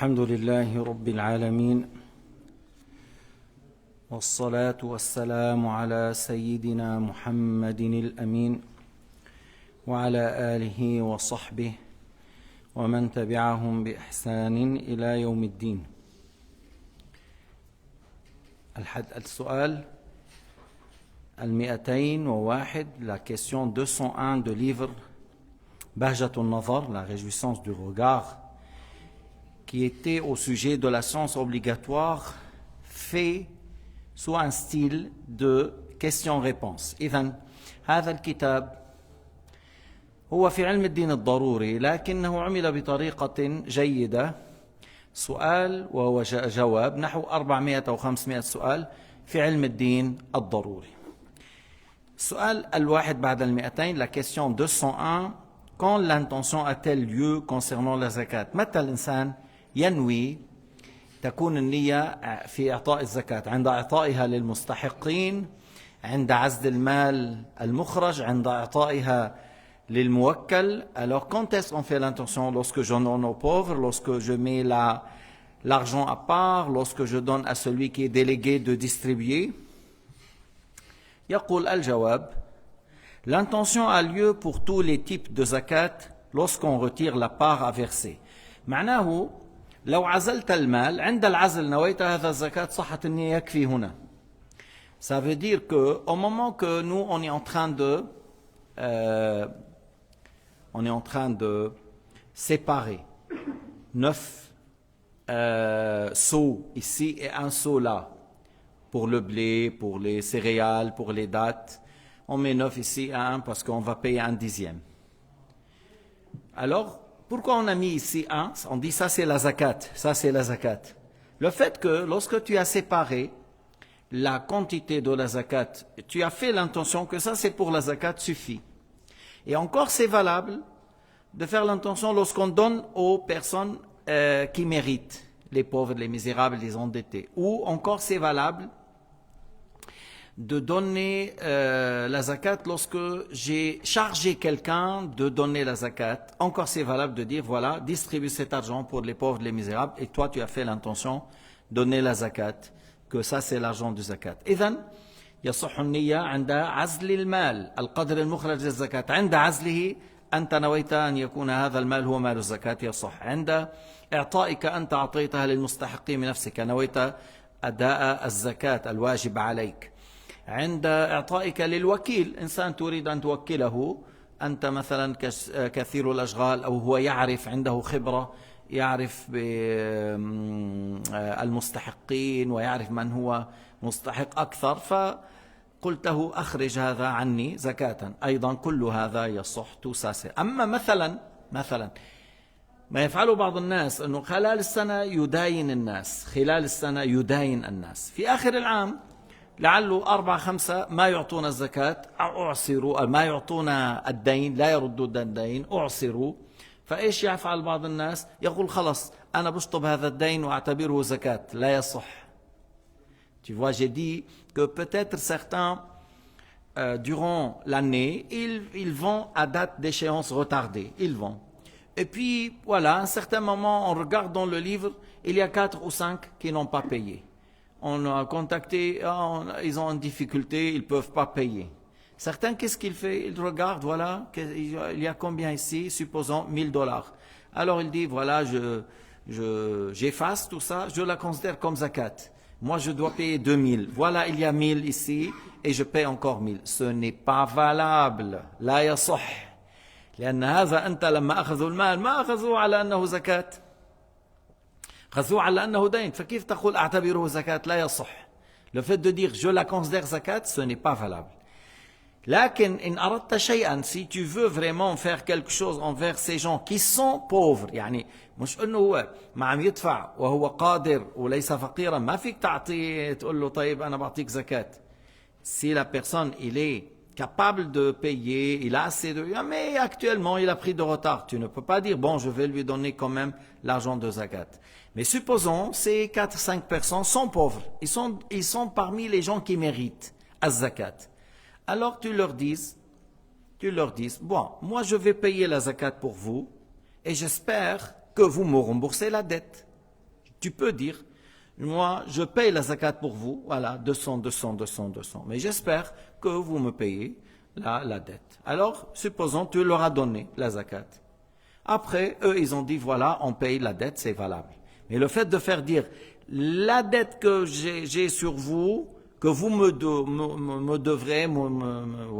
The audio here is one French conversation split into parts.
الحمد لله رب العالمين والصلاة والسلام على سيدنا محمد الأمين وعلى آله وصحبه ومن تبعهم بإحسان إلى يوم الدين. السؤال 201, la question 201 de livre Bahjat al-Nazar, la réjouissance du regard, qui était au sujet de la science obligatoire, fait sous un style de question-réponse. إذن هذا الكتاب هو في علم الدين الضروري لكنه عمل بطريقة جيدة، سؤال وهو جواب، نحو 400 أو 500 سؤال في علم الدين الضروري. السؤال الواحد بعد 200, la question 201, quand l'intention a-t-elle lieu concernant la zakat؟ متى الإنسان ينوي تكون النية في إعطاء الزكاة؟ عند إعطائها للمستحقين، عند عزل المال المخرج، عند إعطائها للموكل. Alors quand est-ce qu'on fait l'intention? Lorsque je donne aux pauvres, lorsque je mets l'argent à part, lorsque je donne à celui qui est délégué de distribuer. يقول الجواب: l'intention a lieu pour tous les types de zakat lorsqu'on retire la part à verser. معناه لو عزلت المال عند العزل نويت هذا الزكاة صحت النية يكفي هنا. Ça veut dire que au moment que nous on est en train de séparer 9 seaux ici et un seau là pour le blé, pour les céréales, pour les dattes, on met 9 ici et 1 parce qu'on va payer un dixième. Alors pourquoi on a mis ici 1? On dit ça c'est la zakat, ça c'est la zakat. Le fait que lorsque tu as séparé la quantité de la zakat, tu as fait l'intention que ça c'est pour la zakat suffit. Et encore c'est valable de faire l'intention lorsqu'on donne aux personnes qui méritent, les pauvres, les misérables, les endettés. Ou encore c'est valable de donner la zakat lorsque j'ai chargé quelqu'un de donner la zakat. Encore c'est valable de dire voilà, distribue cet argent pour les pauvres, les misérables, et toi tu as fait l'intention de donner la zakat, que ça c'est l'argent du zakat. إذن يصح النية عند عزل المال القدر المخرج للزكاة. عند عزله أنت نويت أن يكون هذا المال هو مال الزكاة يصح. عند إعطائك أنت أعطيتها للمستحقين من نفسك نويت أداء الزكاة الواجب عليك. عند إعطائك للوكيل، إنسان تريد أن توكله، أنت مثلا كثير الأشغال أو هو يعرف، عنده خبرة، يعرف بالمستحقين ويعرف من هو مستحق أكثر، فقلته أخرج هذا عني زكاة. أيضا كل هذا يصح توساسي. أما مثلا ما يفعله بعض الناس أنه خلال السنة يداين الناس، في آخر العام لعله 4-5 ما يعطون الزكاة، أعصروا ما يعطون الدين، لا يردوا الدين، أعصروا. فإيش يفعل بعض الناس؟ يقول خلص أنا بشطب هذا الدين وأعتبره زكاة. لا يصح. Tu vois, j'ai dit que peut-être certains, durant l'année, ils vont à date d'échéance retardée. Ils vont. Et puis, voilà, à un certain moment, on regarde dans le livre, il y a 4 ou 5 qui n'ont pas payé. On a contacté, ils ont une difficulté, ils ne peuvent pas payer. Certains, qu'est-ce qu'ils font? Ils regardent, voilà, il y a combien ici? Supposons $1000. Alors il dit, voilà, j'efface tout ça, je la considère comme zakat. Moi, je dois payer 2000. Voilà, il y a 1000 ici et je paye encore 1000. Ce n'est pas valable. لا يصح. لأن هذا أنت لما أخذوا المال ما أخذوه على أنه زكاة. أخذوه على أنه دين. فكيف تقول أعتبره زكاة؟ لا يصح. Le fait de dire je la considère zakat, ce n'est pas valable. لكن إن أردت شيئا, si tu veux vraiment faire quelque chose envers ces gens qui sont pauvres, يعني مش إنه هو ما عم يدفع وهو قادر وليس فقيرا, ما فيك تعطيه تقول له طيب أنا بعطيك زكاة. Si la personne il est capable de payer, il a assez de, mais actuellement il a pris de retard, tu ne peux pas dire bon je vais lui donner quand même l'argent de zakat. Mais supposons ces 4-5 personnes sont pauvres, ils sont parmi les gens qui méritent az-zakat. Alors tu leur dis, bon, moi je vais payer la zakat pour vous et j'espère que vous me remboursez la dette. Tu peux dire, moi, je paye la zakat pour vous, voilà, 200, 200, 200, 200. Mais j'espère que vous me payez la dette. Alors, supposons tu leur as donné la zakat. Après, eux, ils ont dit, voilà, on paye la dette, c'est valable. Mais le fait de faire dire, la dette que j'ai sur vous, que vous me devrez,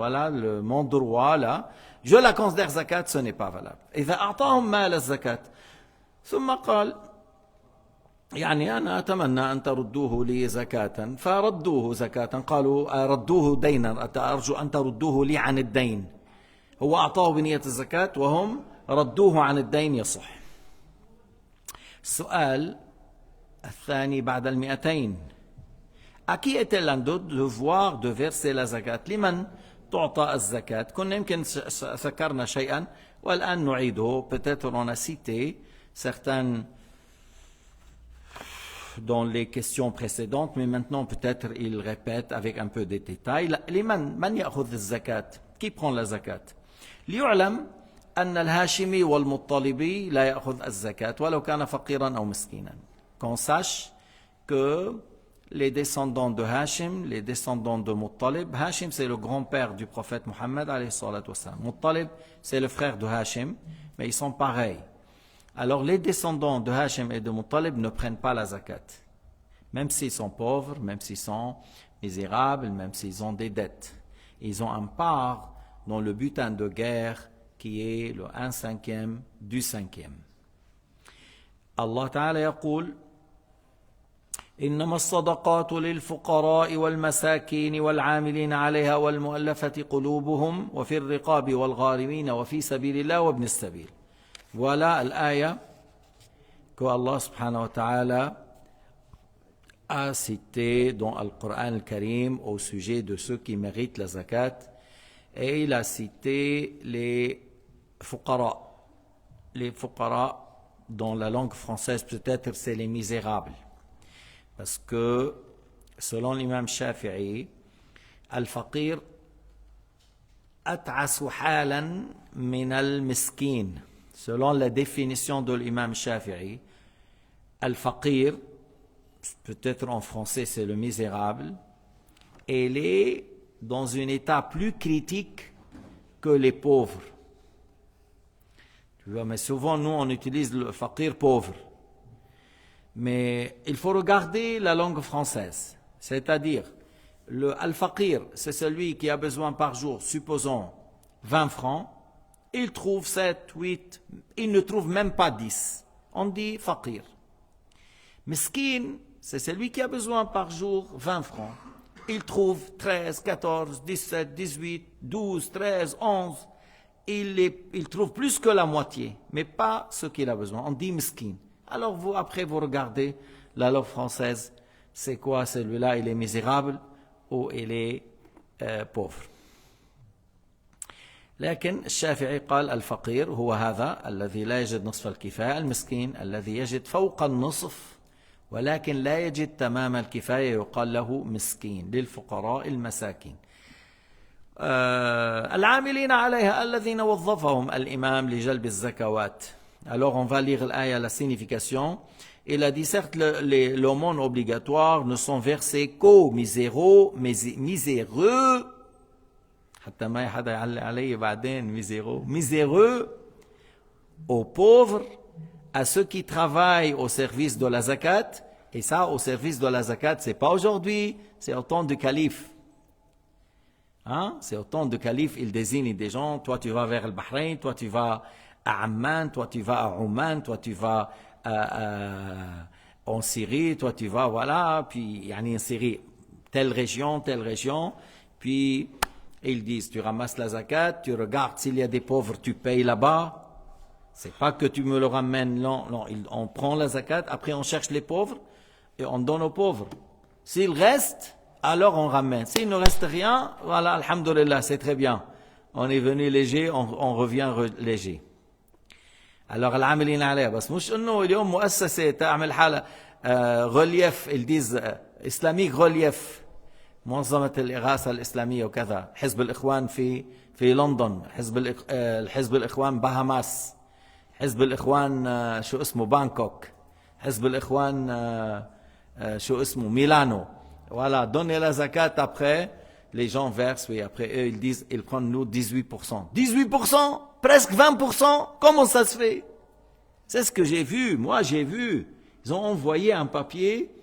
voilà, mon droit, là, je la considère zakat, ce n'est pas valable. إذا أعطاهم مال الزكاة ثم قال يعني أنا أتمنى أن تردوه لي زكاة فردوه زكاة قالوا ردوه دينا أرجو أن تردوه لي عن الدين هو أعطاه بنية الزكاة وهم ردوه عن الدين يصح. السؤال الثاني بعد 200 À qui était le devoir de verser la zakat؟ لمن تعطى الزكاة؟ كنا يمكن ذكرنا شيئا والآن نعيده. Peut-être on a cité certaines dans les questions précédentes, mais maintenant peut-être il répète avec un peu de détails. لمن من يأخذ الزكاة؟ Qui prend la zakat؟ ليعلم أن الهاشمي والمطلبي لا يأخذ الزكاة ولو كان فقيرا أو مسكينا. Qu'on sache que les descendants de Hashim, les descendants de Muttalib. Hashim, c'est le grand-père du prophète Mohammed, alayhi salatu wassalam. Muttalib, c'est le frère de Hashim, mais ils sont pareils. Alors, les descendants de Hashim et de Muttalib ne prennent pas la zakat. Même s'ils sont pauvres, même s'ils sont misérables, même s'ils ont des dettes. Ils ont un part dans le butin de guerre qui est le 1/5 du 5e. Allah Ta'ala يقول إنما الصدقات للفقراء والمساكين والعاملين عليها والمؤلفة قلوبهم وفي الرقاب والغارمين وفي سبيل الله وابن السبيل. Voilà l'aya que Allah subhanahu wa ta'ala a cité dans le Coran al-Karim au sujet de ceux qui méritent la zakat, et il a cité les fuqara. Les fuqara, dans la langue française peut-être c'est les misérables. Parce que, selon l'imam Shafi'i, al-faqir at'asu halan min al-miskin. Selon la définition de l'imam Shafi'i, al-faqir, peut-être en français c'est le misérable, il est dans un état plus critique que les pauvres. Tu vois, mais souvent nous on utilise le faqir pauvre. Mais il faut regarder la langue française, c'est-à-dire le al-faqir, c'est celui qui a besoin par jour, supposons 20 francs, il trouve 7, 8, il ne trouve même pas 10. On dit faqir. Miskin, c'est celui qui a besoin par jour 20 francs. Il trouve 13, 14, 17, 18, 12, 13, 11. Il trouve plus que la moitié, mais pas ce qu'il a besoin. On dit miskin. Alors vous, après, vous regardez la langue française, c'est quoi celui-là? Il est misérable ou il est pauvre. لكن الشافعي قال الفقير هو هذا الذي لا يجد نصف الكفاية، المسكين الذي يجد فوق النصف ولكن لا يجد تمام الكفاية يقال له مسكين. للفقراء المساكين. العاملين عليها الذين وظفهم الإمام لجلب الزكوات. Alors on va lire l'aya, la signification. Il a dit certes l'aumône obligatoire ne sont versés qu'aux miséreux, حتى ما حدا يعلق علي بعدين miséreux, aux pauvres, à ceux qui travaillent au service de la zakat. Et ça, au service de la zakat, c'est pas aujourd'hui, c'est au temps du calife. Hein? C'est au temps du calife, il désigne des gens, toi tu vas vers le Bahreïn, toi tu vas à Amman, toi tu vas à Oman, toi tu vas en Syrie, toi tu vas, voilà, puis en Syrie, telle région, puis ils disent, tu ramasses la zakat, tu regardes s'il y a des pauvres, tu payes là-bas. C'est pas que tu me le ramènes, non, on prend la zakat, après on cherche les pauvres et on donne aux pauvres. S'il reste, alors on ramène. S'il ne reste rien, voilà, alhamdoulilah, c'est très bien. On est venu léger, on revient léger. Alors العاملين عليها بس مش انه اليوم مؤسسه تعمل حالها غوليف ils disent islamique غوليف منظمه الاغاثه الاسلاميه وكذا حزب الاخوان في لندن حزب الاخوان بهاماس حزب الاخوان شو اسمه بانكوك حزب الإخوان شو اسمه Milano. Voilà, donnez la zakat après, les gens versent, oui, après eux ils disent, ils prennent nous 18%. 18%? Presque 20%? Comment ça se fait? C'est ce que j'ai vu, moi j'ai vu. Ils ont envoyé un papier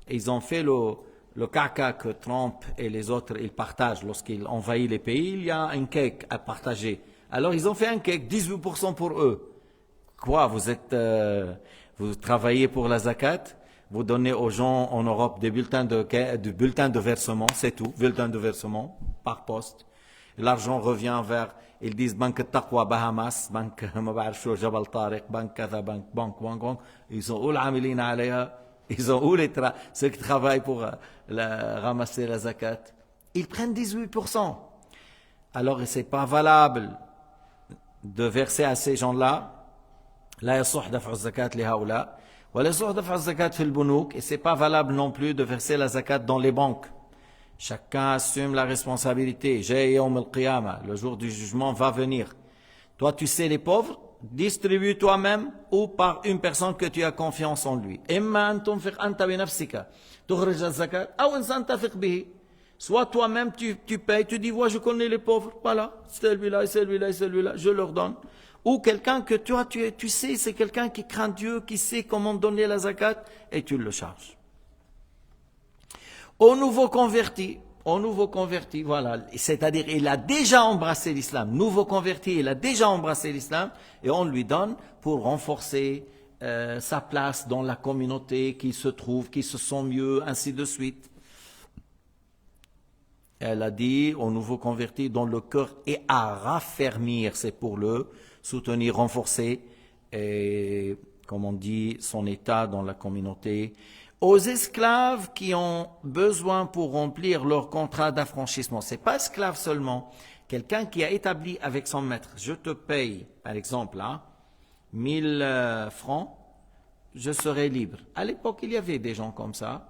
et ils ont fait le caca que Trump et les autres ils partagent lorsqu'ils envahissent les pays. Il y a un cake à partager. Alors ils ont fait un cake, 18% pour eux. Quoi, vous travaillez pour la zakat, vous donnez aux gens en Europe des bulletins de versement, c'est tout, bulletins de versement par poste. L'argent revient vers, ils disent Banque Taqwa Bahamas, Banque Jabal Tariq, Banque Kaza, Banque. Ils ont où l'amilina alayha, ils ont où ceux qui travaillent pour ramasser la zakat. Ils prennent 18%. Alors c'est pas valable de verser à ces gens-là. لا يصح دفع الزكاة لهؤلاء ولا يصح دفع الزكاة في البنوك et c'est pas valable non plus de verser la zakat dans les banques. Chacun assume la responsabilité. J'ai yawm al-qiyamah, le jour du jugement va venir. Toi tu sais les pauvres, distribue toi-même ou par une personne que tu as confiance en lui. إما أن تنفق أنت بنفسك تخرج الزكاة أو إنسان تثق به. Soit toi-même tu payes, tu dis ouais je connais les pauvres, voilà, celui-là et celui-là et celui-là, je leur donne. Ou quelqu'un que toi tu sais, c'est quelqu'un qui craint Dieu, qui sait comment donner la zakat, et tu le charges. Au nouveau converti, voilà, c'est-à-dire il a déjà embrassé l'islam, nouveau converti, il a déjà embrassé l'islam, et on lui donne pour renforcer sa place dans la communauté, qu'il se trouve, qu'il se sent mieux, ainsi de suite. Elle a dit aux nouveaux convertis dont le cœur est à raffermir, c'est pour le soutenir, renforcer, et, comme on dit, son état dans la communauté. Aux esclaves qui ont besoin pour remplir leur contrat d'affranchissement. C'est pas esclave seulement. Quelqu'un qui a établi avec son maître, je te paye, par exemple, 1000 francs, je serai libre. À l'époque, il y avait des gens comme ça.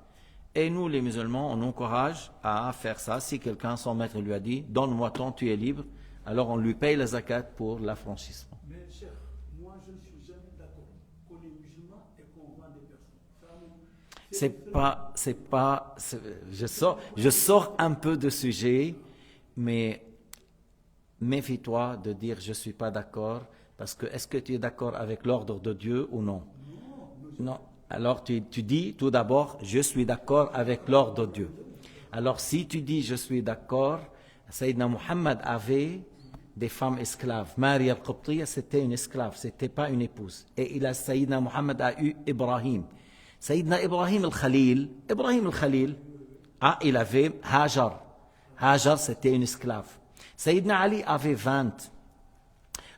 Et nous, les musulmans, on encourage à faire ça. Si quelqu'un, son maître lui a dit, donne-moi ton, tu es libre, alors on lui paye la zakat pour l'affranchissement. Mais cher, moi je ne suis jamais d'accord qu'on est musulman et qu'on vend des personnes. Je sors un peu de sujet, mais méfie-toi de dire je ne suis pas d'accord, parce que est-ce que tu es d'accord avec l'ordre de Dieu ou non? Non. Alors tu dis tout d'abord, je suis d'accord avec l'ordre de Dieu. Alors si tu dis je suis d'accord, Sayyidina Muhammad avait des femmes esclaves. Maria al-Qibtiyya, c'était une esclave, c'était pas une épouse. Et Sayyidina Muhammad a eu Ibrahim. Sayyidina Ibrahim al-Khalil, il avait Hajar. Hajar, c'était une esclave. Sayyidina Ali avait 20.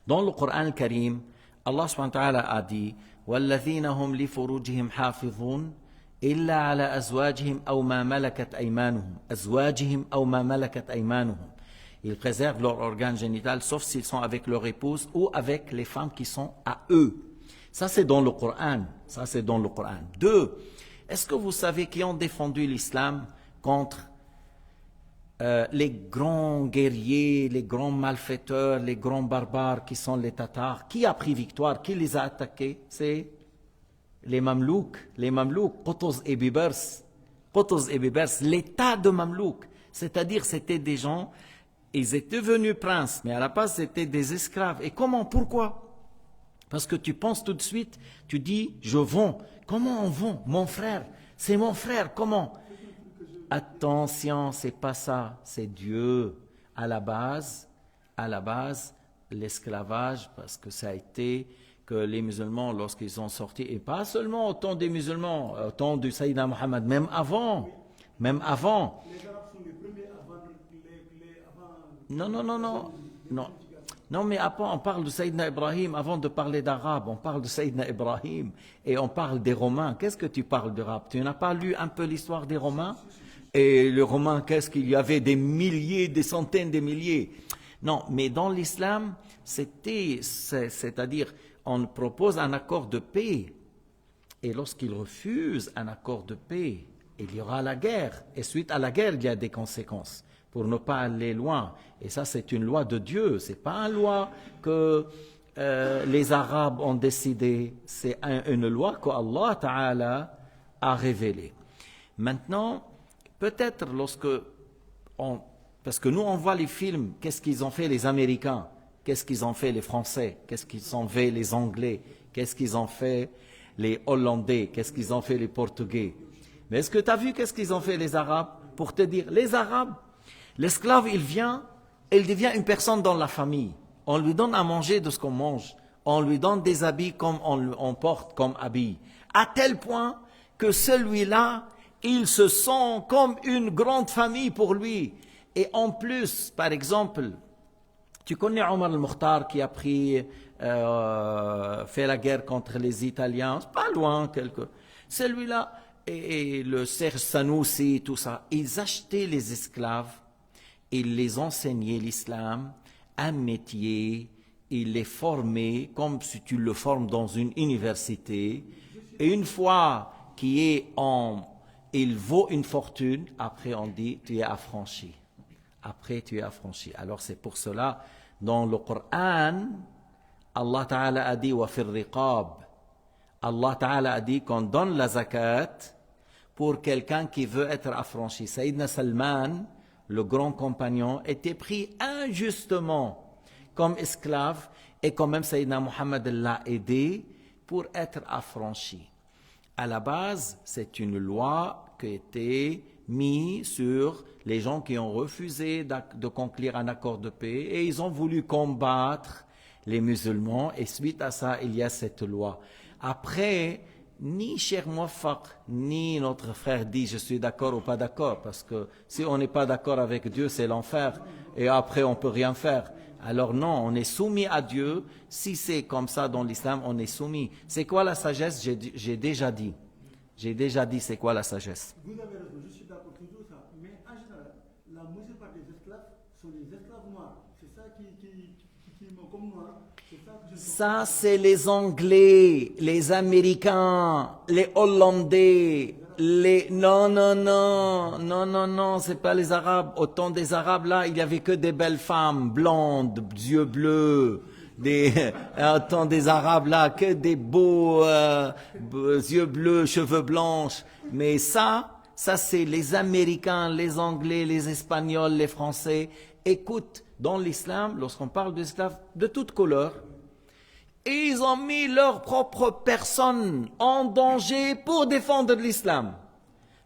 Dans le Coran al-Karim, Allah subhanahu wa ta'ala a dit والذين هم لفروجهم حافظون إلا على أزواجهم أو ما ملكت أيمانهم. Ils préservent leur organe génital sauf s'ils sont avec leur épouse ou avec les femmes qui sont à eux. Ça c'est dans le Coran. Deux, est-ce que vous savez qui ont défendu l'islam contre les grands guerriers, les grands malfaiteurs, les grands barbares qui sont les Tatars? Qui a pris victoire? Qui les a attaqués? C'est les Mamelouks, Qutuz et Bibers, l'état de Mamelouk. C'est-à-dire c'était des gens, ils étaient venus princes, mais à la base c'était des esclaves. Et comment? Pourquoi? Parce que tu penses tout de suite, tu dis je vends. Comment on vend? Mon frère, c'est mon frère, comment? Attention, c'est pas ça, c'est Dieu. À la base, l'esclavage, parce que ça a été que les musulmans, lorsqu'ils sont sortis, et pas seulement au temps des musulmans, au temps du Sayyidina Muhammad, même avant. Les Arabes sont les premiers avant. Non, mais après, on parle de Sayyidina Ibrahim, avant de parler d'Arabe, on parle de Sayyidina Ibrahim, et on parle des Romains. Qu'est-ce que tu parles d'Arabe? Tu n'as pas lu un peu l'histoire des Romains? Et les Romains, qu'est-ce qu'il y avait? Des milliers, des centaines de milliers. Non, mais dans l'islam, c'est-à-dire, on propose un accord de paix. Et lorsqu'ils refusent un accord de paix, il y aura la guerre. Et suite à la guerre, il y a des conséquences pour ne pas aller loin. Et ça, c'est une loi de Dieu. C'est pas une loi que les Arabes ont décidé, c'est une loi qu'Allah Ta'ala a révélée. Maintenant, peut-être parce que nous on voit les films, qu'est-ce qu'ils ont fait les Américains, qu'est-ce qu'ils ont fait les Français, qu'est-ce qu'ils ont fait les Anglais, qu'est-ce qu'ils ont fait les Hollandais, qu'est-ce qu'ils ont fait les Portugais. Mais est-ce que tu as vu qu'est-ce qu'ils ont fait les Arabes? Pour te dire, les Arabes, l'esclave il devient une personne dans la famille. On lui donne à manger de ce qu'on mange, on lui donne des habits comme on porte comme habits, à tel point que celui-là, il se sent comme une grande famille pour lui. Et en plus, par exemple, tu connais Omar al-Mukhtar qui a fait la guerre contre les Italiens, pas loin, celui-là, et le Serge Sanoussi, tout ça, ils achetaient les esclaves, ils les enseignaient l'islam, un métier, ils les formaient comme si tu le formes dans une université, et une fois il vaut une fortune, après on dit tu es affranchi. Après tu es affranchi. Alors c'est pour cela, dans le Coran, Allah Ta'ala a dit wa fir riqab. Allah Ta'ala a dit qu'on donne la zakat pour quelqu'un qui veut être affranchi. Sayyidina Salman, le grand compagnon, était pris injustement comme esclave et quand même Sayyidina Muhammad l'a aidé pour être affranchi. À la base, c'est une loi qui a été mise sur les gens qui ont refusé de conclure un accord de paix et ils ont voulu combattre les musulmans et suite à ça, il y a cette loi. Après, ni Cheikh Mouafaq, ni notre frère dit je suis d'accord ou pas d'accord, parce que si on n'est pas d'accord avec Dieu, c'est l'enfer et après on peut rien faire. Alors non, on est soumis à Dieu. Si c'est comme ça dans l'islam, on est soumis. C'est quoi la sagesse? J'ai déjà dit. J'ai déjà dit c'est quoi la sagesse. Vous avez raison, je suis d'accord toujours ça. Mais en général, la majeure partie des esclaves sont des esclaves noirs. C'est ça qui comme noirs. Ça, c'est les Anglais, les Américains, les Hollandais, non, c'est pas les Arabes. Au temps des Arabes, là, il y avait que des belles femmes, blondes, yeux bleus. Au temps des Arabes, là, que des beaux yeux bleus, cheveux blancs. Mais ça, c'est les Américains, les Anglais, les Espagnols, les Français. Écoute, dans l'islam, lorsqu'on parle d'esclaves de toute couleur, ils ont mis leur propre personne en danger pour défendre l'islam.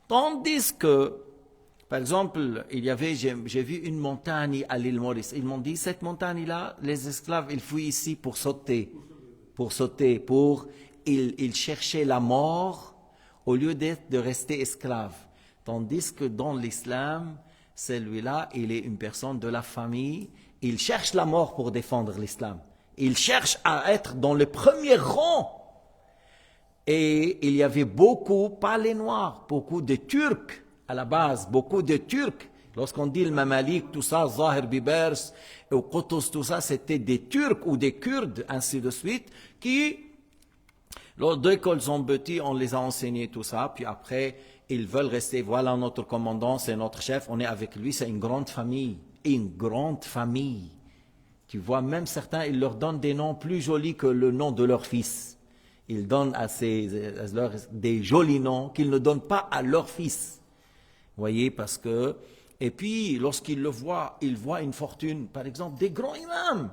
Tandis que, par exemple, j'ai vu une montagne à l'île Maurice. Ils m'ont dit, cette montagne-là, les esclaves, ils fuient ici pour sauter. Ils cherchaient la mort au lieu de rester esclaves. Tandis que dans l'islam, celui-là, il est une personne de la famille. Il cherche la mort pour défendre l'islam. Il cherche à être dans le premier rang. Et il y avait beaucoup, pas les Noirs, beaucoup de Turcs à la base, beaucoup de Turcs. Lorsqu'on dit le Mamalik, tout ça, Zahir Bibers, et Qutuz, tout ça, c'était des Turcs ou des Kurdes, ainsi de suite, qui, dès qu'ils sont petits, on les a enseignés tout ça, puis après, ils veulent rester, voilà notre commandant, c'est notre chef, on est avec lui, c'est une grande famille. Tu vois, même certains, ils leur donnent des noms plus jolis que le nom de leur fils. Ils donnent des jolis noms qu'ils ne donnent pas à leur fils. Vous voyez, parce que... Et puis, lorsqu'ils le voient, ils voient une fortune. Par exemple, des grands imams.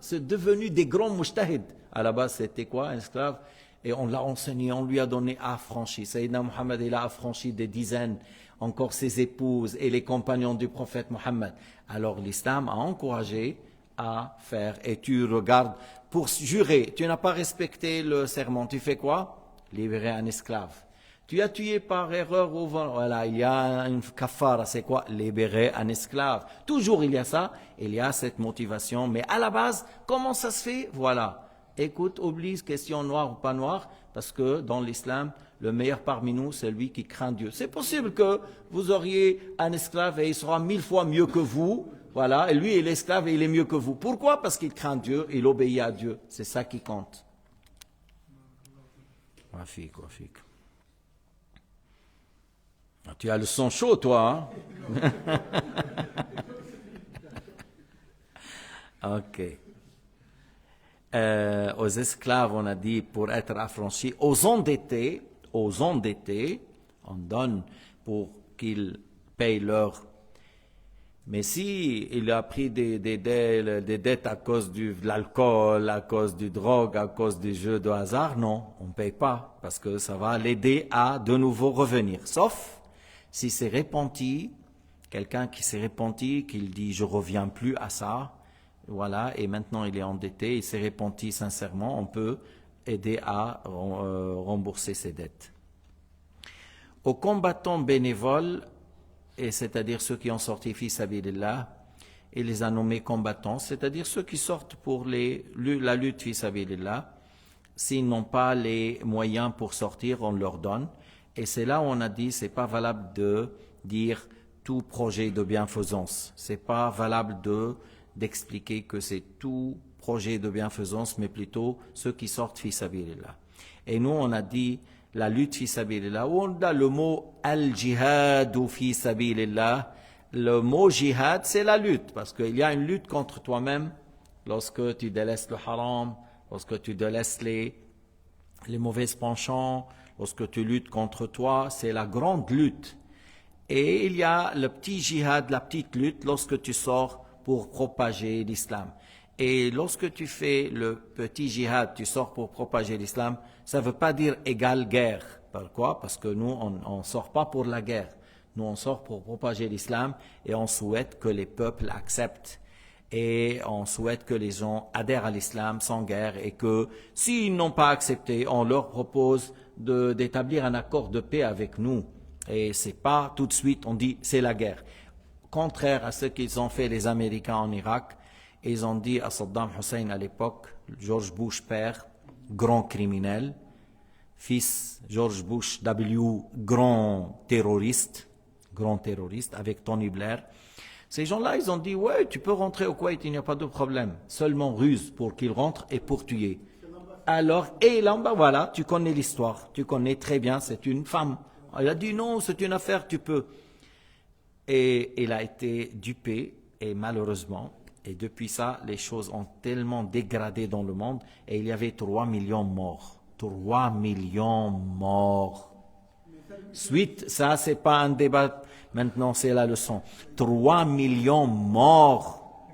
C'est devenu des grands mujtahid. À la base, c'était quoi, un esclave? Et on l'a enseigné, on lui a donné affranchi. Sayyidina Muhammad, il a affranchi des dizaines, encore ses épouses et les compagnons du prophète Muhammad. Alors l'islam a encouragé à faire. Et tu regardes, pour jurer, tu n'as pas respecté le serment, tu fais quoi? Libérer un esclave. Tu as tué par erreur, voilà, il y a une kafara, c'est quoi? Libérer un esclave. Toujours il y a ça, il y a cette motivation. Mais à la base, comment ça se fait? Voilà. Écoute, oublie question noire ou pas noire, parce que dans l'islam, le meilleur parmi nous, c'est lui qui craint Dieu. C'est possible que vous auriez un esclave et il sera 1000 fois mieux que vous, voilà, et lui, il est esclave et il est mieux que vous. Pourquoi? Parce qu'il craint Dieu, il obéit à Dieu. C'est ça qui compte. Wafik. Tu as le son chaud, toi, hein? Ok. Aux esclaves, on a dit pour être affranchis. Aux endettés, on donne pour qu'ils payent leur. Mais si il a pris des dettes à cause de l'alcool, à cause du drogue, à cause des jeux de hasard, non, on ne paye pas, parce que ça va l'aider à de nouveau revenir. Sauf si c'est repenti, quelqu'un qui s'est repenti, qu'il dit je reviens plus à ça, voilà, et maintenant il est endetté, il s'est repenti sincèrement, on peut aider à rembourser ses dettes. Aux combattants bénévoles, et c'est-à-dire ceux qui ont sorti fi sabilillah, il les a nommés combattants, c'est-à-dire ceux qui sortent pour la lutte fi sabilillah. S'ils n'ont pas les moyens pour sortir, on leur donne. Et c'est là où on a dit, c'est pas valable de dire tout projet de bienfaisance. C'est pas valable d'expliquer que c'est tout projet de bienfaisance, mais plutôt ceux qui sortent fi sabilillah. Et nous, on a dit la lutte fi sabilillah, où on a le mot al-jihad ou fi sabilillah. Le mot jihad, c'est la lutte, parce qu'il y a une lutte contre toi-même lorsque tu délaisses le haram, lorsque tu délaisses les mauvais penchants, lorsque tu luttes contre toi, c'est la grande lutte. Et il y a le petit jihad, la petite lutte, lorsque tu sors pour propager l'islam. Et lorsque tu fais le petit jihad, tu sors pour propager l'islam, ça ne veut pas dire égale guerre. Pourquoi? Parce que nous, on ne sort pas pour la guerre. Nous, on sort pour propager l'islam et on souhaite que les peuples acceptent. Et on souhaite que les gens adhèrent à l'islam sans guerre et que s'ils n'ont pas accepté, on leur propose d'établir un accord de paix avec nous. Et c'est pas tout de suite, on dit c'est la guerre. Contraire à ce qu'ils ont fait les Américains en Irak, ils ont dit à Saddam Hussein à l'époque, George Bush père, grand criminel, fils George Bush W, grand terroriste avec Tony Blair. Ces gens-là, ils ont dit, ouais, tu peux rentrer au Koweït, il n'y a pas de problème. Seulement ruse pour qu'il rentre et pour tuer. Alors, et là, voilà, tu connais l'histoire, tu connais très bien, c'est une femme. Elle a dit non, c'est une affaire, tu peux. Et il a été dupé, et malheureusement, et depuis ça, les choses ont tellement dégradé dans le monde, et il y avait 3 millions morts. 3 millions morts. Suite, ça, c'est pas un débat, maintenant c'est la leçon. 3 millions morts.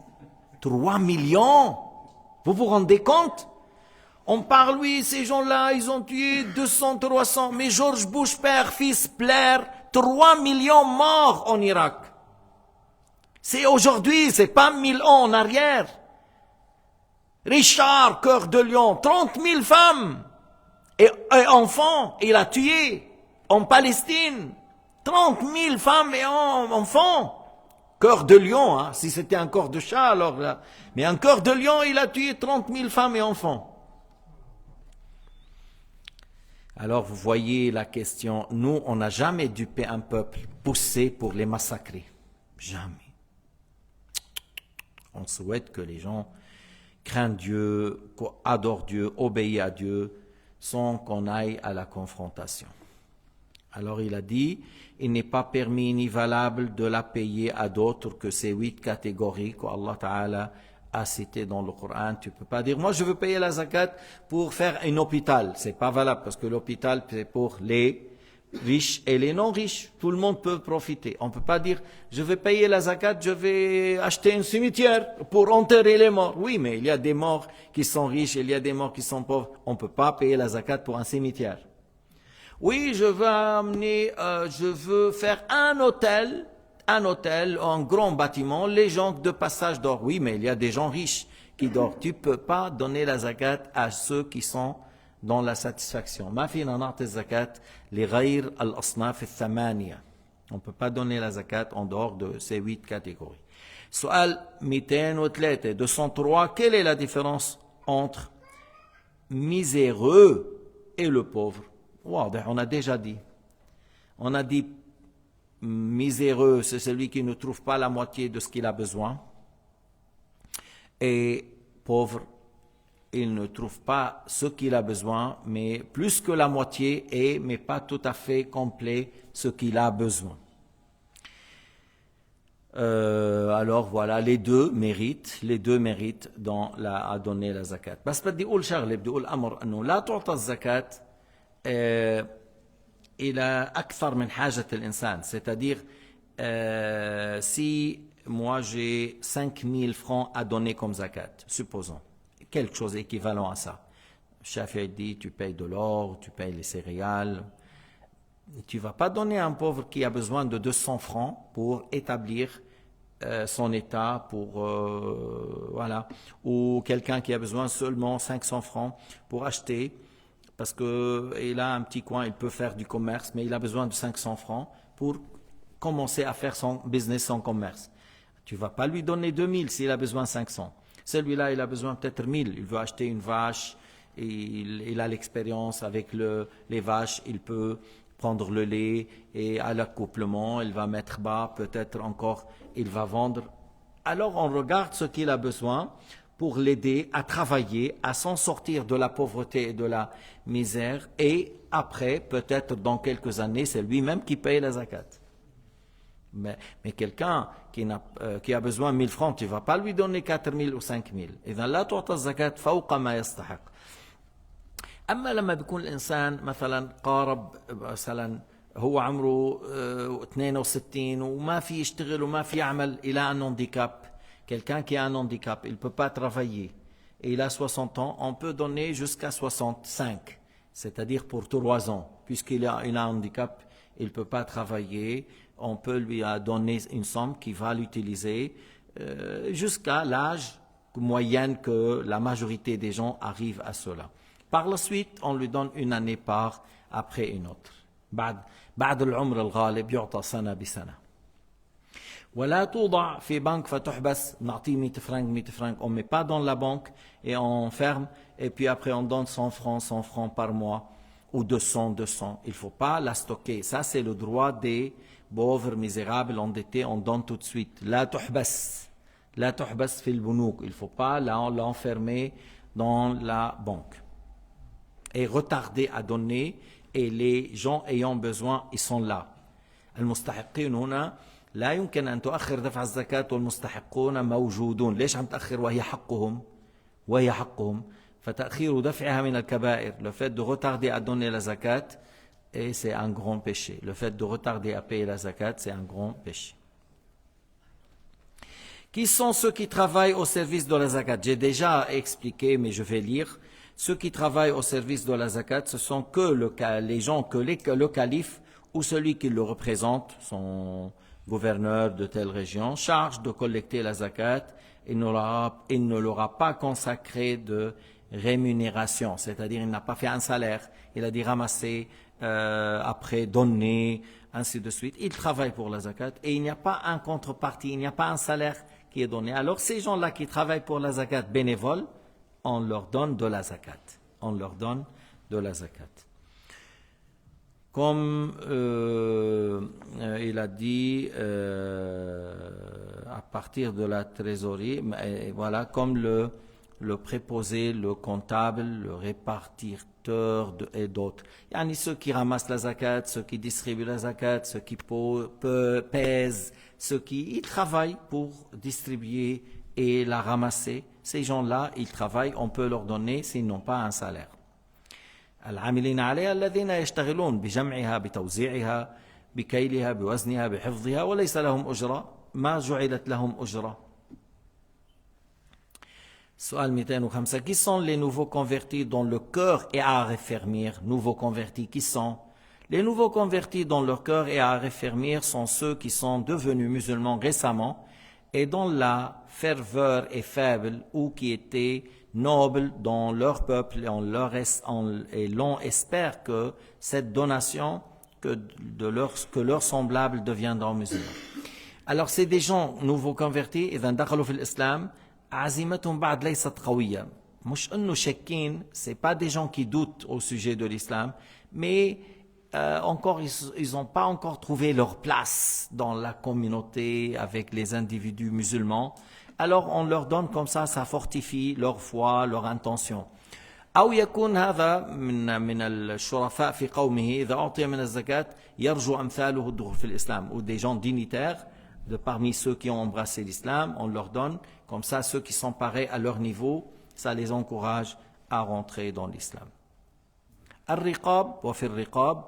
3 millions. Vous vous rendez compte? On parle, oui, ces gens-là, ils ont tué 200, 300, mais George Bush, père, fils, Blair, 3 millions morts en Irak. C'est aujourd'hui, c'est pas 1000 ans en arrière. Richard, cœur de lion, 30 000 femmes et enfants, il a tué en Palestine. 30 000 femmes et enfants. Cœur de lion, hein. Si c'était un corps de chat, alors là. Mais un cœur de lion, il a tué 30 000 femmes et enfants. Alors vous voyez la question, nous on n'a jamais dupé un peuple poussé pour les massacrer. Jamais. On souhaite que les gens craignent Dieu, adorent Dieu, obéissent à Dieu, sans qu'on aille à la confrontation. Alors il a dit, il n'est pas permis ni valable de la payer à d'autres que ces 8 catégories qu'Allah Ta'ala a cité dans le Coran. Tu peux pas dire, moi je veux payer la zakat pour faire un hôpital. C'est pas valable parce que l'hôpital c'est pour les riches et les non riches. Tout le monde peut profiter. On peut pas dire, je vais payer la zakat, je vais acheter un cimetière pour enterrer les morts. Oui, mais il y a des morts qui sont riches, il y a des morts qui sont pauvres. On peut pas payer la zakat pour un cimetière. Oui, je veux faire un hôtel, un grand bâtiment, les gens de passage dorment. Oui, mais il y a des gens riches qui dorment. Tu peux pas donner la zakat à ceux qui sont dans la satisfaction. Ma fille n'en a pas zakat, les ghayr al-asnaf al-thamaniya. On peut pas donner la zakat en dehors de ces 8 catégories. Soal 203, quelle est la différence entre miséreux et le pauvre? On a déjà dit. On a dit miséreux, c'est celui qui ne trouve pas la moitié de ce qu'il a besoin. Et pauvre, il ne trouve pas ce qu'il a besoin, mais plus que la moitié, mais pas tout à fait complet ce qu'il a besoin. alors voilà, les deux méritent à donner la zakat. بس بدي أقول شغلة، بدي أقول أمر أنه لا تعطى الزكاة إلى أكثر من حاجة الإنسان. C'est-à-dire, si moi j'ai 5000 francs à donner comme zakat, supposons, quelque chose équivalent à ça. Shafi'i dit, tu payes de l'or, tu payes les céréales. Tu ne vas pas donner à un pauvre qui a besoin de 200 francs pour établir son état, voilà, ou quelqu'un qui a besoin seulement 500 francs pour acheter, parce qu'il a un petit coin, il peut faire du commerce, mais il a besoin de 500 francs pour commencer à faire son business, son commerce. Tu ne vas pas lui donner 2000 s'il a besoin de 500. Celui-là, il a besoin peut-être 1000. Il veut acheter une vache, et il a l'expérience avec les vaches, il peut prendre le lait et à l'accouplement, il va mettre bas, peut-être encore, il va vendre. Alors on regarde ce qu'il a besoin pour l'aider à travailler, à s'en sortir de la pauvreté et de la misère, et après, peut-être dans quelques années, c'est lui-même qui paye la zakat. Mais quelqu'un qui a besoin de 1000 francs, tu ne vas pas lui donner 4000 ou 5000. إذا لا تعطى الزكاة فوق ما يستحق. أما لما بيكون الإنسان مثلا قارب، مثلا هو عمره 62 وما في يشتغل وما في يعمل، إلى un handicap, quelqu'un qui a un handicap, il ne peut pas travailler, et il a 60 ans, on peut donner jusqu'à 65, c'est-à-dire pour 3 ans, puisqu'il a un handicap, il ne peut pas travailler, on peut lui donner une somme qui va l'utiliser jusqu'à l'âge moyen que la majorité des gens arrivent à cela. Par la suite, on lui donne une année par après une autre. بعد العمر الغالب يعطى سنة بسنة. ولا توضع في بنك فتحبس، نعطيه 100 francs, 100 francs, on ne met pas dans la banque et on ferme, et puis après on donne 100 francs par mois, ou 200. Il ne faut pas la stocker. Ça, c'est le droit des pauvres, misérables, endettés, on donne tout de suite. لا تحبس في البنوك. Il ne faut pas l'enfermer dans la banque. Et retarder à donner, et les gens ayant besoin, ils sont là. المستحقين هنا لا يمكن أن تؤخر دفع الزكاة والمستحقون موجودون. ليش عم تأخر وهي حقهم فتأخير دفعها من الكبائر. Le fait de retarder à donner la zakat, et c'est un grand péché. Le fait de retarder à payer la zakat, c'est un grand péché. Qui sont ceux qui travaillent au service de la zakat? J'ai déjà expliqué, mais je vais lire. Ceux qui travaillent au service de la zakat, ce sont que les gens que le calife ou celui qui le représente, son gouverneur de telle région, charge de collecter la zakat. Il ne leur a pas consacré de rémunération, c'est-à-dire il n'a pas fait un salaire, il a dit ramasser, après donner, ainsi de suite. Il travaille pour la zakat et il n'y a pas un contrepartie, il n'y a pas un salaire qui est donné. Alors ces gens-là qui travaillent pour la zakat bénévole, on leur donne de la zakat. Comme il a dit, à partir de la trésorerie, voilà, comme le préposé, le comptable, le répartiteur et d'autres. Yani ceux qui ramassent la zakat, ceux qui distribuent la zakat, ceux qui pèsent, ils travaillent pour distribuer et la ramasser. Ces gens-là, ils travaillent, on peut leur donner s'ils n'ont pas un salaire. العاملين عليها الذين يشتغلون بجمعها بتوزيعها بكيلها بوزنها بحفظها وليس لهم أجرة ما جعلت لهم أجرة. سؤال 205. Qui sont les nouveaux convertis dont le cœur est à raffermir? Nouveaux convertis, qui sont? Les nouveaux convertis dont leur cœur est à raffermir sont ceux qui sont devenus musulmans récemment et dont la ferveur est faible ou qui étaient nobles dans leur peuple et l'on espère que cette donation que leurs semblables deviendront musulmans. Alors c'est des gens nouveaux convertis إذا دخلوا في الإسلام عزيمتهم بعد ليست قوية. مش إنه شاكين, c'est pas des gens qui doutent au sujet de l'islam, mais encore ils n'ont pas encore trouvé leur place dans la communauté avec les individus musulmans. Alors on leur donne comme ça fortifie leur foi, leur intention. أو يكون هذا من الشرفاء في قومه إذا أعطي من الزكاة يرجو أمثاله الدخول في الإسلام. Ou des gens dignitaires, de parmi ceux qui ont embrassé l'islam, on leur donne, comme ça ceux qui sont pareils à leur niveau, ça les encourage à rentrer dans l'islam. Al-riqab wa fi riqab,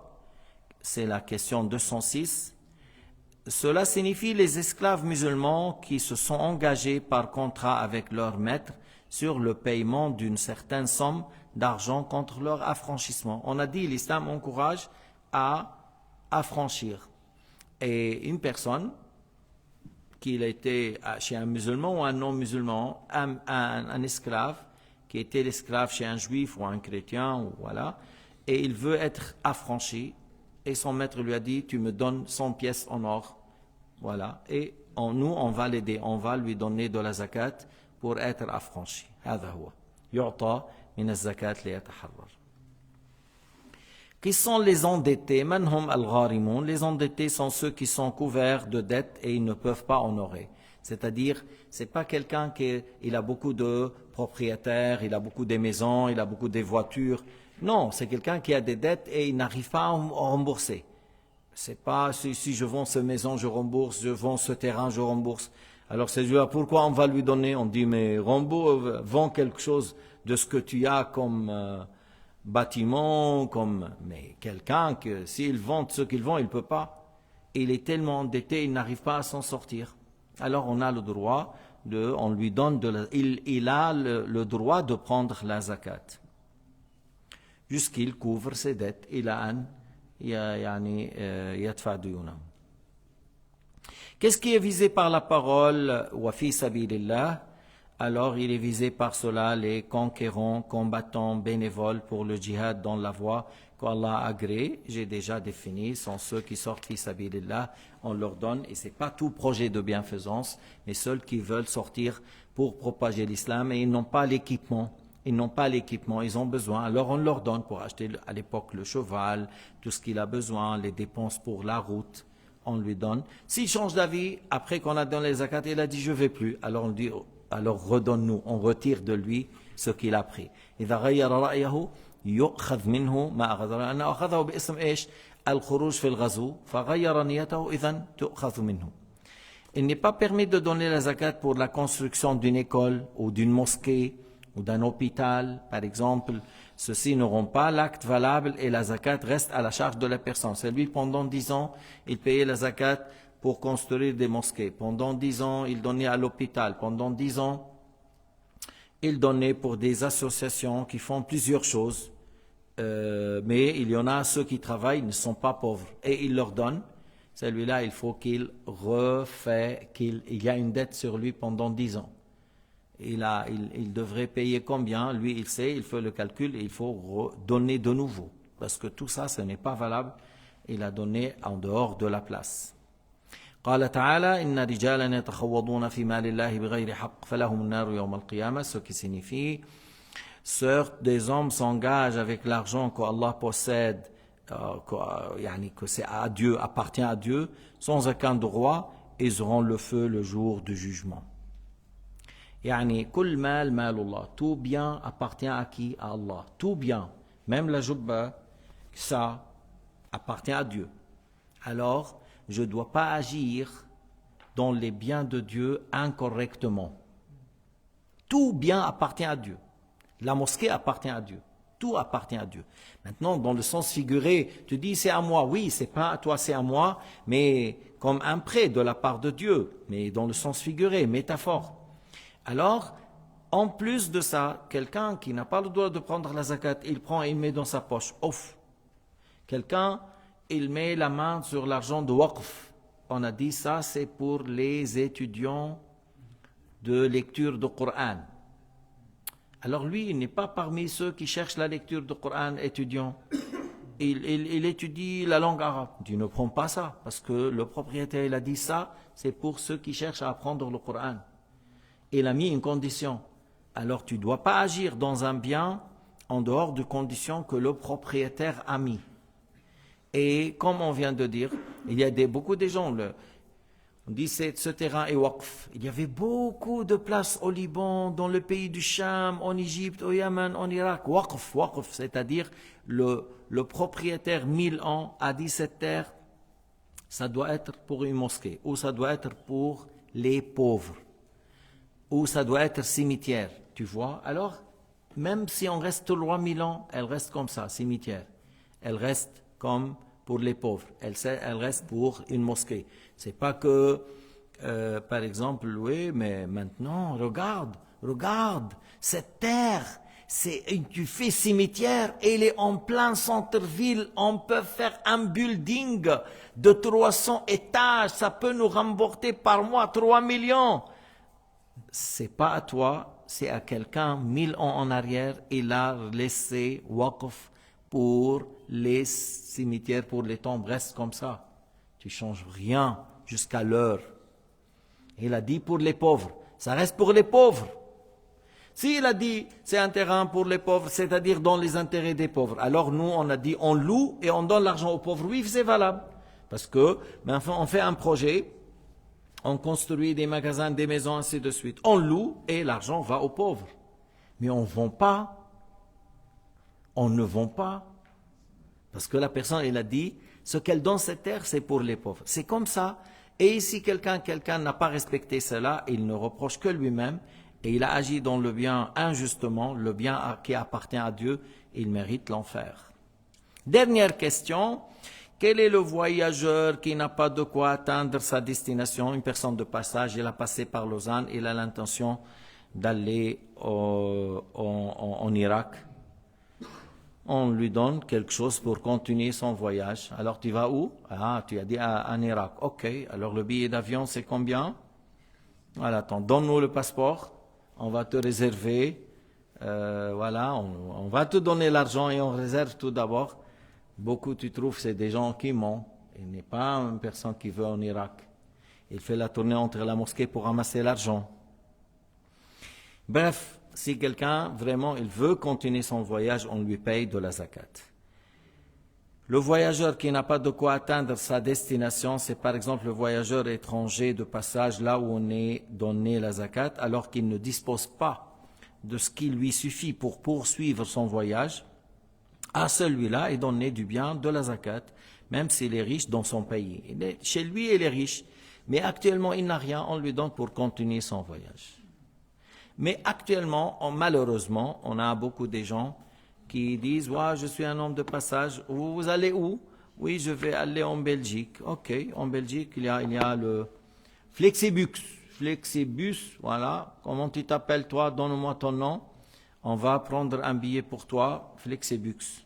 c'est la question 206. Cela signifie les esclaves musulmans qui se sont engagés par contrat avec leur maître sur le paiement d'une certaine somme d'argent contre leur affranchissement. On a dit l'islam encourage à affranchir. Et une personne, qu'il était chez un musulman ou un non-musulman, un esclave, qui était l'esclave chez un juif ou un chrétien, ou voilà, et il veut être affranchi, et son maître lui a dit, tu me donnes 100 pièces en or. Voilà. Et nous, on va l'aider. On va lui donner de la zakat pour être affranchi. هذا هو. يعطى من الزكاة ليتحرر. Qui sont les endettés? Man hum al-gharimoun. Les endettés sont ceux qui sont couverts de dettes et ils ne peuvent pas honorer. C'est-à-dire, c'est pas quelqu'un il a beaucoup de propriétaires, il a beaucoup de maisons, il a beaucoup de voitures. Non, c'est quelqu'un qui a des dettes et il n'arrive pas à rembourser. C'est pas si je vends cette maison, je rembourse, je vends ce terrain, je rembourse. Alors c'est pourquoi on va lui donner? On dit mais vends quelque chose de ce que tu as comme bâtiment, mais quelqu'un que s'il vend ce qu'il vend, il peut pas. Il est tellement endetté, il n'arrive pas à s'en sortir. Alors on a le droit on lui donne il a le droit de prendre la zakat jusqu'il couvre ses dettes. Il a Qu'est-ce qui est visé par la parole wa fi sabilillah? Alors il est visé par cela les conquérants, combattants, bénévoles pour le djihad dans la voie qu'Allah a agréée. J'ai déjà défini, sont ceux qui sortent fi sabilillah, on leur donne, et c'est pas tout projet de bienfaisance, mais ceux qui veulent sortir pour propager l'islam et ils n'ont pas l'équipement. Ils n'ont pas l'équipement, ils ont besoin. Alors on leur donne pour acheter à l'époque le cheval, tout ce qu'il a besoin, les dépenses pour la route, on lui donne. S'il change d'avis, après qu'on a donné les zakat, il a dit je ne vais plus. Alors on dit, alors redonne-nous, on retire de lui ce qu'il a pris. إذا غير رأيه يؤخذ منه ما أخذ لأنه أخذه باسم إيش؟ الخروج في الغزو فغير نيته إذن تؤخذ منه. Il n'est pas permis de donner la zakat pour la construction d'une école ou d'une mosquée ou d'un hôpital, par exemple. Ceux-ci n'auront pas l'acte valable et la zakat reste à la charge de la personne. C'est lui, pendant 10 ans, il payait la zakat pour construire des mosquées. Pendant 10 ans, il donnait à l'hôpital. Pendant 10 ans, il donnait pour des associations qui font plusieurs choses. Mais il y en a ceux qui travaillent, ne sont pas pauvres. Et il leur donne. Celui-là, il faut qu'il il y a une dette sur lui pendant 10 ans. Il devrait payer combien? Lui, il sait, il fait le calcul et il faut donner de nouveau. Parce que tout ça, ce n'est pas valable. Il a donné en dehors de la place. قال تعالى إن رجالا يتخوضون في مال الله بغير حق فلهم النار يوم القيامة. Ce qui signifie, des hommes s'engagent avec l'argent qu'Allah possède, que c'est à Dieu, appartient à Dieu, sans aucun droit, ils auront le feu le jour du jugement. كل مال مال الله. Tout bien appartient à qui? À Allah. Tout bien, même la jubba, ça appartient à Dieu. Alors, je ne dois pas agir dans les biens de Dieu incorrectement. Tout bien appartient à Dieu. La mosquée appartient à Dieu. Tout appartient à Dieu. Maintenant, dans le sens figuré, tu dis c'est à moi. Oui, c'est pas à toi, c'est à moi, mais comme un prêt de la part de Dieu. Mais dans le sens figuré, métaphore. Alors, en plus de ça, quelqu'un qui n'a pas le droit de prendre la zakat, il prend et il met dans sa poche. Ouf. Quelqu'un, il met la main sur l'argent de waqf. On a dit ça, c'est pour les étudiants de lecture du Coran. Alors lui, il n'est pas parmi ceux qui cherchent la lecture du Coran étudiant. Il étudie la langue arabe. Tu ne prends pas ça, parce que le propriétaire, il a dit ça, c'est pour ceux qui cherchent à apprendre le Coran. Il a mis une condition. Alors tu ne dois pas agir dans un bien en dehors de conditions que le propriétaire a mis. Et comme on vient de dire, il y a beaucoup de gens, on dit ce terrain est waqf. Il y avait beaucoup de places au Liban, dans le pays du Cham, en Égypte, au Yémen, en Irak. Waqf, c'est-à-dire le propriétaire 1000 ans a dit cette terre ça doit être pour une mosquée, ou ça doit être pour les pauvres, ou ça doit être cimetière, tu vois. Alors, même si on reste 3000 ans, elle reste comme ça, cimetière. Elle reste comme pour les pauvres, elle reste pour une mosquée. C'est pas que, par exemple, oui, mais maintenant, regarde, cette terre, tu fais cimetière, elle est en plein centre-ville, on peut faire un building de 300 étages, ça peut nous rembourser par mois 3 millions. C'est pas à toi, c'est à quelqu'un, 1000 ans en arrière, il a laissé waqf pour les cimetières, pour les tombes, reste comme ça. Tu changes rien jusqu'à l'heure. Il a dit pour les pauvres, ça reste pour les pauvres. S'il a dit c'est un terrain pour les pauvres, c'est-à-dire dans les intérêts des pauvres, alors nous on a dit on loue et on donne l'argent aux pauvres. Oui, c'est valable. Parce que, enfin, on fait un projet, on construit des magasins, des maisons, ainsi de suite. On loue et l'argent va aux pauvres. Mais on ne vend pas. On ne vend pas. Parce que la personne, elle a dit, ce qu'elle donne cette terre, c'est pour les pauvres. C'est comme ça. Et si quelqu'un n'a pas respecté cela, il ne reproche que lui-même, et il a agi dans le bien injustement, le bien qui appartient à Dieu, il mérite l'enfer. Dernière question. Quel est le voyageur qui n'a pas de quoi atteindre sa destination? Une personne de passage, il a passé par Lausanne, il a l'intention d'aller en Irak. On lui donne quelque chose pour continuer son voyage. Alors tu vas où? Ah, tu as dit en Irak. Ok, alors le billet d'avion c'est combien? Voilà, attends, donne-nous le passeport, on va te réserver, voilà, on va te donner l'argent et on réserve tout d'abord. Beaucoup, tu trouves, c'est des gens qui mentent. Il n'est pas une personne qui veut en Irak. Il fait la tournée entre la mosquée pour ramasser l'argent. Bref, si quelqu'un, vraiment, il veut continuer son voyage, on lui paye de la zakat. Le voyageur qui n'a pas de quoi atteindre sa destination, c'est par exemple le voyageur étranger de passage là où on est donné la zakat, alors qu'il ne dispose pas de ce qui lui suffit pour poursuivre son voyage. À celui-là est donné du bien de la zakat, même s'il est riche dans son pays. Chez lui, il est riche, mais actuellement, il n'a rien, on lui donne pour continuer son voyage. Mais actuellement, malheureusement, on a beaucoup de gens qui disent « je suis un homme de passage, vous allez où ?»« Oui, je vais aller en Belgique. » Ok, en Belgique, il y a le Flexibus. Flexibus, voilà. Comment tu t'appelles toi? Donne-moi ton nom. On va prendre un billet pour toi, Flexibus.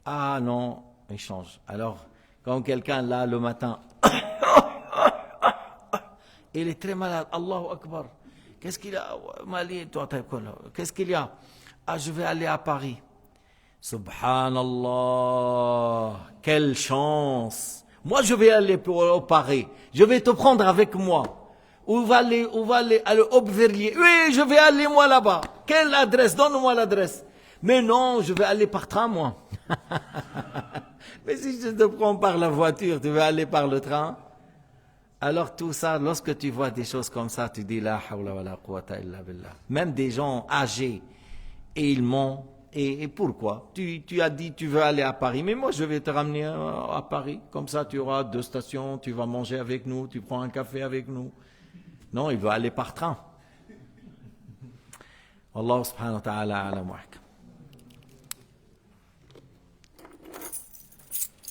Ah non, il change. Alors, quand quelqu'un là le matin, il est très malade, Allahu Akbar. Qu'est-ce qu'il a? Mali, toi, qu'est-ce qu'il y a? Ah, je vais aller à Paris. Subhanallah, quelle chance. Moi, je vais aller au Paris. Je vais te prendre avec moi. Où va aller à Aubervilliers? Oui, je vais aller moi là-bas. Quelle adresse? Donne-moi l'adresse. Mais non, je vais aller par train, moi. Mais si je te prends par la voiture, tu veux aller par le train? Alors tout ça, lorsque tu vois des choses comme ça, tu dis la hawla wa la quwwata illa billah. Même des gens âgés, et ils mentent. Et pourquoi? Tu as dit tu veux aller à Paris, mais moi je vais te ramener à Paris. Comme ça tu auras 2 stations, tu vas manger avec nous, tu prends un café avec nous. Non, il veut aller par train. Allah subhanahu wa ta'ala ala muhkam.